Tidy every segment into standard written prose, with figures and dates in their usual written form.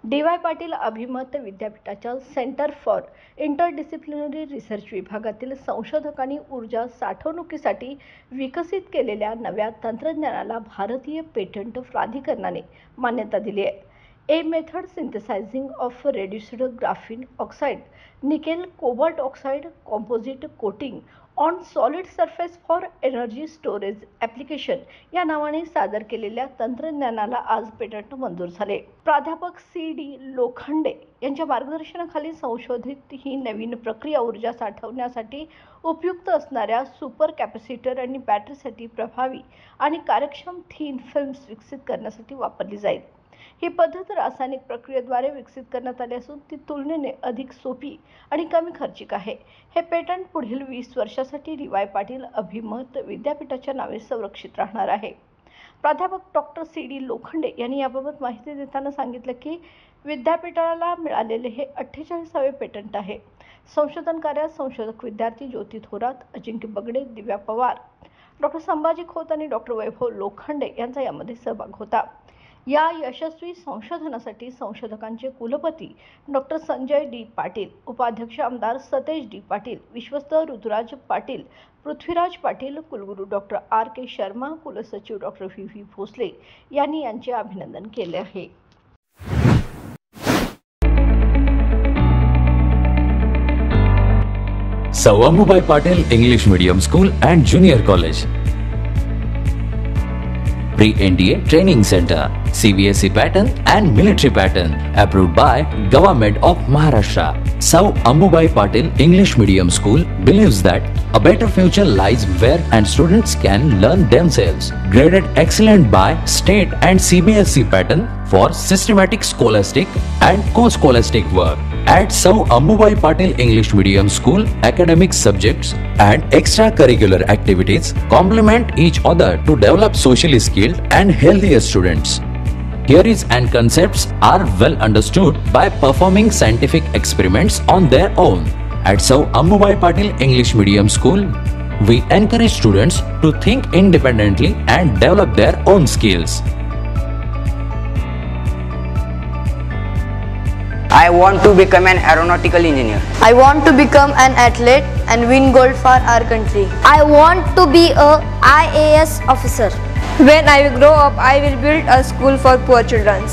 DY. Patil अभिमत विद्यापीठाच्या centre for interdisciplinary research विभागातील संशोधकांनी ऊर्जा साठवणुकीसाठी विकसित केलेल्या नव्या तंत्रज्ञानाला भारतीय पेटंट प्राधिकरणाने मान्यता दिली आहे. A method synthesizing of reduced graphene oxide, nickel cobalt oxide composite coating on solid surface for energy storage application या नावाने सादर केलेल्या तंत्रज्ञानाला आज पेटंट मंजूर झाले. प्राध्यापक C.D. लोखंडे यांच्या मार्गदर्शनाखाली संशोधित ही नवीन प्रक्रिया ऊर्जा साठवण्यासाठी उपयुक्त असणाऱ्या सुपर कॅपॅसिटर आणि बॅटरीसाठी प्रभावी आणि कार्यक्षम थिन फिल्म्स विकसित करण्यासाठी वापरली जाईल. ही पद्धत रासायनिक प्रक्रियेद्वारे विकसित करण्यात आली असून ती तुलनेने अधिक सोपी आणि कमी खर्चिक आहे. हे पेटंट पुढील 20 वर्षांसाठी डी.वाय. पाटील अभिमत विद्यापीठाच्या नावे संरक्षित राहणार आहे. प्राध्यापक डॉक्टर C.D. लोखंडे यांनी याबाबत माहिती देताना सांगितलं की विद्यापीठाला मिळालेले हे 48वे पेटंट आहे. संशोधन कार्यात संशोधक विद्यार्थी ज्योती थोरात, अजिंक्य बगडे, दिव्या पवार, डॉक्टर संभाजी खोत आणि डॉक्टर वैभव लोखंडे यांचा यामध्ये सहभाग होता. या यशस्वी संशोधनासाठी संशोधकांचे कुलपती डॉक्टर संजय डी. पाटील, उपाध्यक्ष आमदार सतेज डी. पाटील, विश्वस्त ऋतुराज पाटील, पृथ्वीराज पाटील, कुलगुरू डॉक्टर R.K. शर्मा, कुलसचिव डॉक्टर V.V. भोसले यांनी यांचे अभिनंदन केले आहे. सौ अंबुबाई Patil English Medium School and Junior College. Pre-NDA Training Center, CBSE pattern and military pattern, approved by Government of Maharashtra. Sir Ambubai Patil English Medium School believes that a better future lies where and students can learn themselves. Graded excellent by state and CBSE pattern for systematic scholastic and co-scholastic work. At Sir Ambubai Patil English Medium School, academic subjects and extracurricular activities complement each other to develop socially skilled and healthier students. Theories and concepts are well understood by performing scientific experiments on their own. At Sir Ambubai Patil English Medium School, we encourage students to think independently and develop their own skills. I want to become an aeronautical engineer. I want to become an athlete and win gold for our country. I want to be a IAS officer. When I grow up, I will build a school for poor children.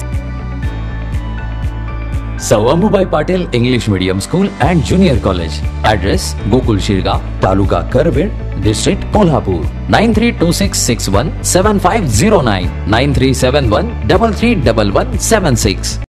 Sir Ambubai Patil English Medium School and Junior College. Address: Gokul Shirgaon, Taluka Karved, District Kolhapur. 9326617509 9371331176.